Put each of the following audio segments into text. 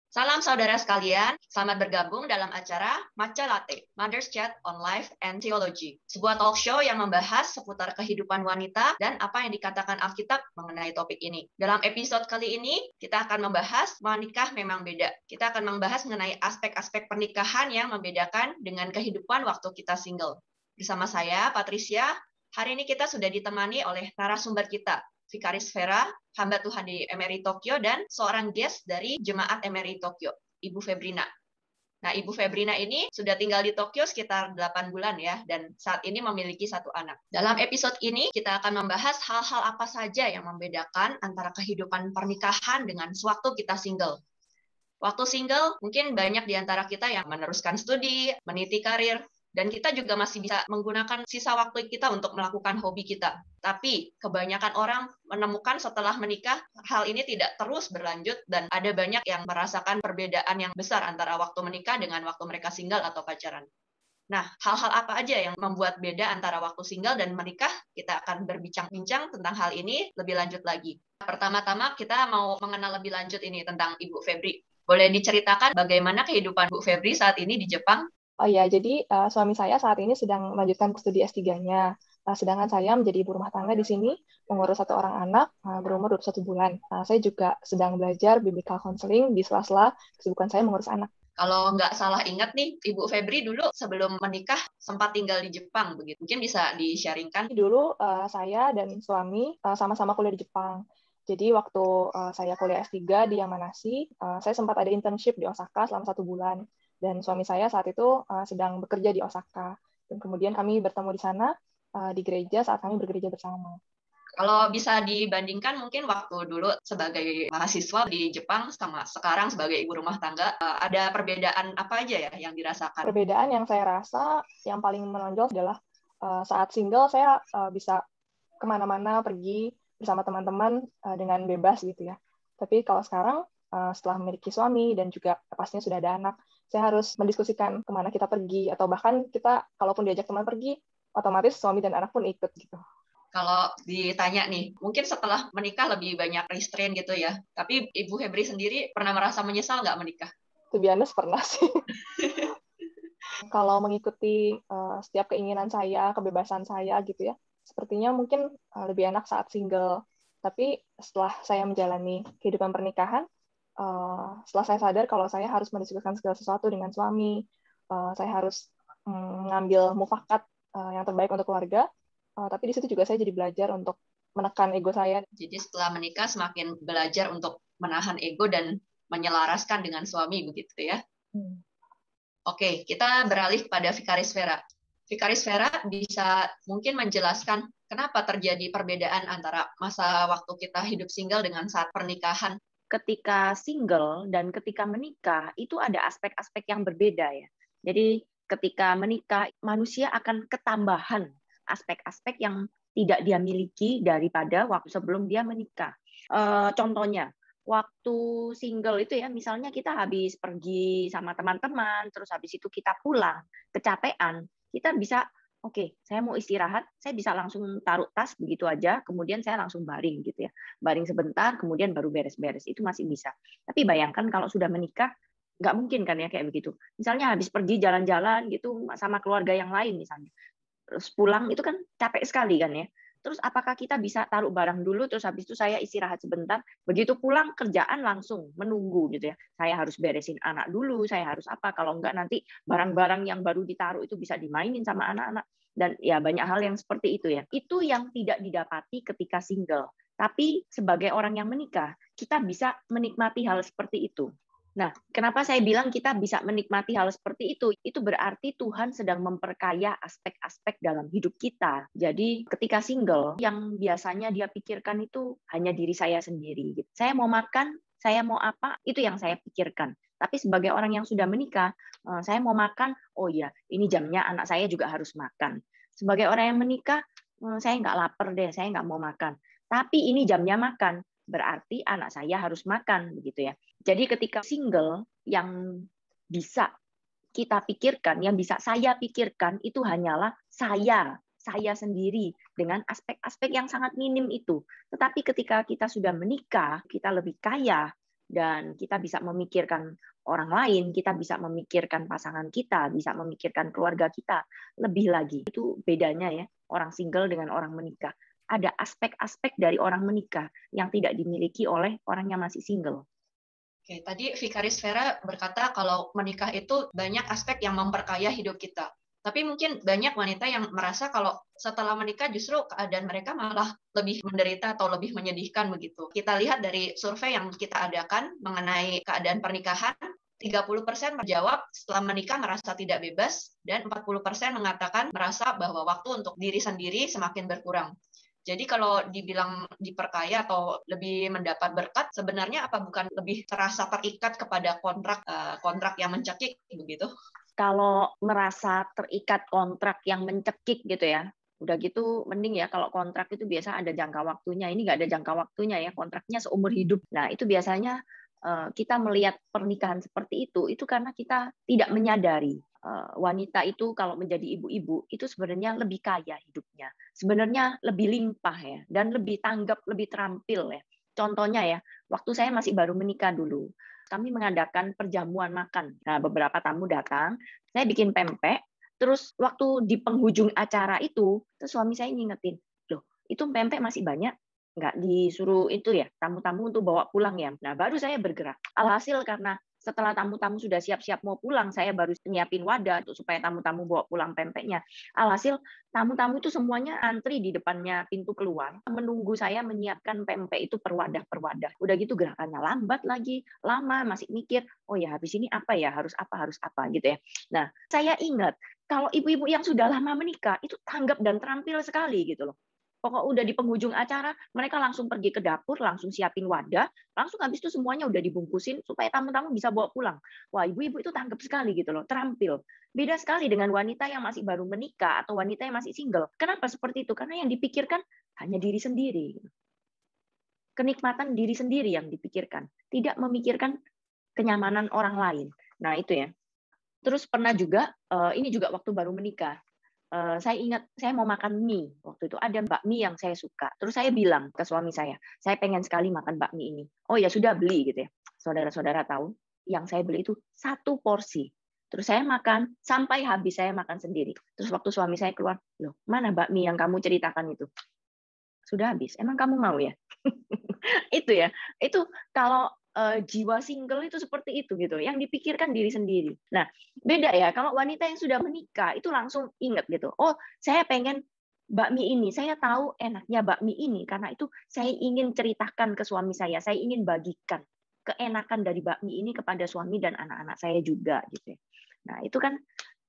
Salam saudara sekalian, selamat bergabung dalam acara Matcha Latte, Mother's Chat on Life and Theology, sebuah talk show yang membahas seputar kehidupan wanita dan apa yang dikatakan Alkitab mengenai topik ini. Dalam episode kali ini, kita akan membahas menikah memang beda. Kita akan membahas mengenai aspek-aspek pernikahan yang membedakan dengan kehidupan waktu kita single. Bersama saya, Patricia, hari ini kita sudah ditemani oleh narasumber kita, Vikaris Vera, hamba Tuhan di MRI Tokyo, dan seorang guest dari Jemaat MRI Tokyo, Ibu Febrina. Nah, Ibu Febrina ini sudah tinggal di Tokyo sekitar 8 bulan ya, dan saat ini memiliki 1 anak. Dalam episode ini, kita akan membahas hal-hal apa saja yang membedakan antara kehidupan pernikahan dengan sewaktu kita single. Waktu single, mungkin banyak di antara kita yang meneruskan studi, meniti karir, dan kita juga masih bisa menggunakan sisa waktu kita untuk melakukan hobi kita. Tapi kebanyakan orang menemukan setelah menikah, hal ini tidak terus berlanjut dan ada banyak yang merasakan perbedaan yang besar antara waktu menikah dengan waktu mereka single atau pacaran. Nah, hal-hal apa aja yang membuat beda antara waktu single dan menikah? Kita akan berbincang-bincang tentang hal ini lebih lanjut lagi. Pertama-tama kita mau mengenal lebih lanjut ini tentang Ibu Febri. Boleh diceritakan bagaimana kehidupan Bu Febri saat ini di Jepang? Oh iya, jadi suami saya saat ini sedang melanjutkan studi S3-nya. Sedangkan saya menjadi ibu rumah tangga di sini, mengurus 1 orang anak berumur 21 bulan. Saya juga sedang belajar biblical counseling di sela-sela kesibukan saya mengurus anak. Kalau nggak salah ingat nih, Ibu Febri dulu sebelum menikah sempat tinggal di Jepang, begitu. Mungkin bisa di-sharingkan. Dulu saya dan suami sama-sama kuliah di Jepang. Jadi waktu saya kuliah S3 di Yamanashi, saya sempat ada internship di Osaka selama 1 bulan. Dan suami saya saat itu sedang bekerja di Osaka. Dan kemudian kami bertemu di sana di gereja saat kami bergereja bersama. Kalau bisa dibandingkan mungkin waktu dulu sebagai mahasiswa di Jepang sama sekarang sebagai ibu rumah tangga, ada perbedaan apa aja ya yang dirasakan? Perbedaan yang saya rasa yang paling menonjol adalah saat single saya bisa kemana-mana pergi bersama teman-teman dengan bebas gitu ya. Tapi kalau sekarang setelah memiliki suami dan juga pastinya sudah ada anak, saya harus mendiskusikan kemana kita pergi atau bahkan kita kalaupun diajak teman pergi, otomatis suami dan anak pun ikut gitu. Kalau ditanya nih, mungkin setelah menikah lebih banyak restrain gitu ya. Tapi Ibu Febri sendiri pernah merasa menyesal nggak menikah? To be honest, pernah sih. Kalau mengikuti setiap keinginan saya, kebebasan saya gitu ya, sepertinya mungkin lebih enak saat single. Tapi setelah saya menjalani kehidupan pernikahan, setelah saya sadar kalau saya harus mendiskusikan segala sesuatu dengan suami, saya harus mengambil mufakat yang terbaik untuk keluarga, tapi di situ juga saya jadi belajar untuk menekan ego saya. Jadi setelah menikah semakin belajar untuk menahan ego dan menyelaraskan dengan suami begitu ya. Oke, kita beralih kepada Vikaris Vera. Vikaris Vera bisa mungkin menjelaskan kenapa terjadi perbedaan antara masa waktu kita hidup single dengan saat pernikahan. Ketika single dan ketika menikah itu ada aspek-aspek yang berbeda ya. Jadi ketika menikah manusia akan ketambahan aspek-aspek yang tidak dia miliki daripada waktu sebelum dia menikah. Contohnya, waktu single itu ya, misalnya kita habis pergi sama teman-teman, terus habis itu kita pulang, kecapean, kita bisa, oke, saya mau istirahat, saya bisa langsung taruh tas begitu aja, kemudian saya langsung baring gitu ya. Baring sebentar, kemudian baru beres-beres, itu masih bisa. Tapi bayangkan kalau sudah menikah, nggak mungkin kan ya kayak begitu. Misalnya habis pergi jalan-jalan gitu sama keluarga yang lain misalnya. Terus pulang itu kan capek sekali kan ya. Terus apakah kita bisa taruh barang dulu, terus habis itu saya istirahat sebentar, begitu pulang kerjaan langsung menunggu gitu ya. Saya harus beresin anak dulu, saya harus apa, kalau enggak nanti barang-barang yang baru ditaruh itu bisa dimainin sama anak-anak. Dan ya banyak hal yang seperti itu ya. Itu yang tidak didapati ketika single. Tapi sebagai orang yang menikah, kita bisa menikmati hal seperti itu. Nah, kenapa saya bilang kita bisa menikmati hal seperti itu? Itu berarti Tuhan sedang memperkaya aspek-aspek dalam hidup kita. Jadi ketika single, yang biasanya dia pikirkan itu hanya diri saya sendiri. Saya mau makan, saya mau apa, itu yang saya pikirkan. Tapi sebagai orang yang sudah menikah, saya mau makan, oh iya, ini jamnya anak saya juga harus makan. Sebagai orang yang menikah, saya nggak lapar deh, saya nggak mau makan. Tapi ini jamnya makan, berarti anak saya harus makan, begitu ya. Jadi ketika single, yang bisa kita pikirkan, yang bisa saya pikirkan, itu hanyalah saya sendiri dengan aspek-aspek yang sangat minim itu. Tetapi ketika kita sudah menikah, kita lebih kaya, dan kita bisa memikirkan orang lain, kita bisa memikirkan pasangan kita, bisa memikirkan keluarga kita lebih lagi. Itu bedanya ya, orang single dengan orang menikah. Ada aspek-aspek dari orang menikah yang tidak dimiliki oleh orang yang masih single. Oke, tadi Vikaris Vera berkata kalau menikah itu banyak aspek yang memperkaya hidup kita. Tapi mungkin banyak wanita yang merasa kalau setelah menikah justru keadaan mereka malah lebih menderita atau lebih menyedihkan begitu. Kita lihat dari survei yang kita adakan mengenai keadaan pernikahan, 30% menjawab setelah menikah merasa tidak bebas, dan 40% mengatakan merasa bahwa waktu untuk diri sendiri semakin berkurang. Jadi kalau dibilang diperkaya atau lebih mendapat berkat, sebenarnya apa bukan lebih terasa terikat kepada kontrak yang mencekik begitu? Kalau merasa terikat kontrak yang mencekik gitu ya, udah gitu mending ya kalau kontrak itu biasa ada jangka waktunya. Ini nggak ada jangka waktunya ya, kontraknya seumur hidup. Nah itu biasanya kita melihat pernikahan seperti itu karena kita tidak menyadari wanita itu kalau menjadi ibu-ibu itu sebenarnya lebih kaya hidupnya, sebenarnya lebih limpah ya, dan lebih tanggap, lebih terampil ya. Contohnya ya, waktu saya masih baru menikah dulu, kami mengadakan perjamuan makan. Nah, beberapa tamu datang, saya bikin pempek, terus waktu di penghujung acara itu, terus suami saya ngingetin, loh, itu pempek masih banyak, nggak disuruh itu ya, tamu-tamu untuk bawa pulang ya. Nah, baru saya bergerak. Alhasil karena setelah tamu-tamu sudah siap-siap mau pulang, saya baru nyiapin wadah supaya tamu-tamu bawa pulang pempeknya. Alhasil tamu-tamu itu semuanya antri di depannya pintu keluar, menunggu saya menyiapkan pempek itu per wadah per wadah. Udah gitu gerakannya lambat lagi, lama, masih mikir, oh ya habis ini apa ya, harus apa gitu ya. Nah, saya ingat kalau ibu-ibu yang sudah lama menikah itu tanggap dan terampil sekali gitu loh. Pokok udah di penghujung acara, mereka langsung pergi ke dapur, langsung siapin wadah, langsung habis itu semuanya udah dibungkusin supaya tamu-tamu bisa bawa pulang. Wah, ibu-ibu itu tanggap sekali gitu loh, terampil. Beda sekali dengan wanita yang masih baru menikah atau wanita yang masih single. Kenapa seperti itu? Karena yang dipikirkan hanya diri sendiri. Kenikmatan diri sendiri yang dipikirkan, tidak memikirkan kenyamanan orang lain. Nah, itu ya. Terus pernah juga, ini juga waktu baru menikah, saya ingat saya mau makan mie waktu itu, ada bakmi yang saya suka, terus saya bilang ke suami saya pengen sekali makan bakmi ini. Oh ya sudah, beli gitu ya. Saudara-saudara tahu yang saya beli itu 1 porsi, terus saya makan sampai habis, saya makan sendiri. Terus waktu suami saya keluar, loh mana bakmi yang kamu ceritakan itu? Sudah habis, emang kamu mau ya? Itu ya, itu kalau jiwa single itu seperti itu gitu, yang dipikirkan diri sendiri. Nah, beda ya kalau wanita yang sudah menikah itu langsung ingat gitu. Oh, saya pengen bakmi ini, saya tahu enaknya bakmi ini karena itu saya ingin ceritakan ke suami saya ingin bagikan keenakan dari bakmi ini kepada suami dan anak-anak saya juga gitu ya. Nah, itu kan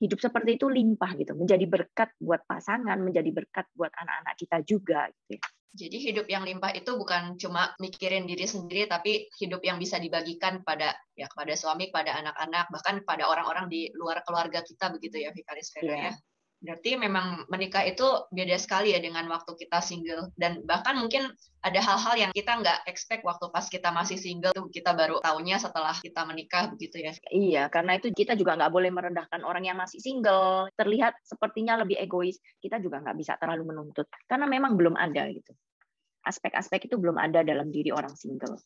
hidup seperti itu limpah gitu, menjadi berkat buat pasangan, menjadi berkat buat anak-anak kita juga gitu ya. Jadi hidup yang limpah itu bukan cuma mikirin diri sendiri, tapi hidup yang bisa dibagikan kepada suami, pada anak-anak, bahkan pada orang-orang di luar keluarga kita begitu ya, Vikaris Vera ya. Berarti memang menikah itu beda sekali ya dengan waktu kita single, dan bahkan mungkin ada hal-hal yang kita nggak expect waktu pas kita masih single tuh, kita baru taunya setelah kita menikah begitu ya. Iya, karena itu kita juga nggak boleh merendahkan orang yang masih single, terlihat sepertinya lebih egois, kita juga nggak bisa terlalu menuntut, karena memang belum ada gitu. Aspek-aspek itu belum ada dalam diri orang single.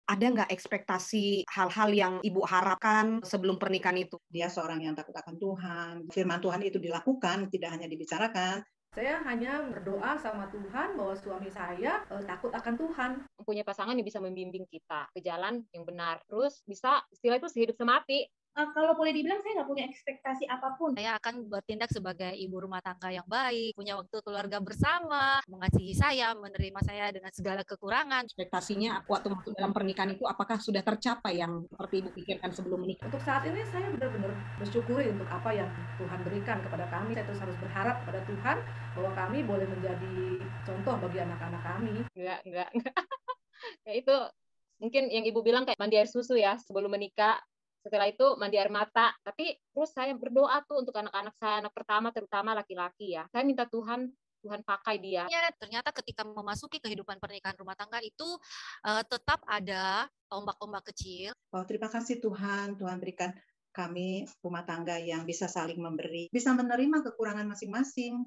Ada nggak ekspektasi hal-hal yang Ibu harapkan sebelum pernikahan itu? Dia seorang yang takut akan Tuhan, firman Tuhan itu dilakukan, tidak hanya dibicarakan. Saya hanya berdoa sama Tuhan bahwa suami saya takut akan Tuhan. Mempunyai pasangan yang bisa membimbing kita ke jalan yang benar. Terus bisa, istilah itu sehidup semati. Kalau boleh dibilang saya nggak punya ekspektasi apapun. Saya akan bertindak sebagai ibu rumah tangga yang baik, punya waktu keluarga bersama, mengasihi saya, menerima saya dengan segala kekurangan. Ekspektasinya waktu masuk dalam pernikahan itu apakah sudah tercapai yang seperti Ibu pikirkan sebelum menikah? Untuk saat ini saya benar-benar bersyukuri untuk apa yang Tuhan berikan kepada kami. Saya terus harus berharap kepada Tuhan bahwa kami boleh menjadi contoh bagi anak-anak kami. Enggak. Ya itu mungkin yang Ibu bilang kayak mandi air susu ya sebelum menikah. Setelah itu mandi air mata. Tapi terus saya berdoa tuh untuk anak-anak saya, anak pertama terutama laki-laki ya. Saya minta Tuhan pakai dia. Ternyata ketika memasuki kehidupan pernikahan rumah tangga itu tetap ada ombak-ombak kecil. Oh, terima kasih Tuhan berikan kami rumah tangga yang bisa saling memberi, bisa menerima kekurangan masing-masing,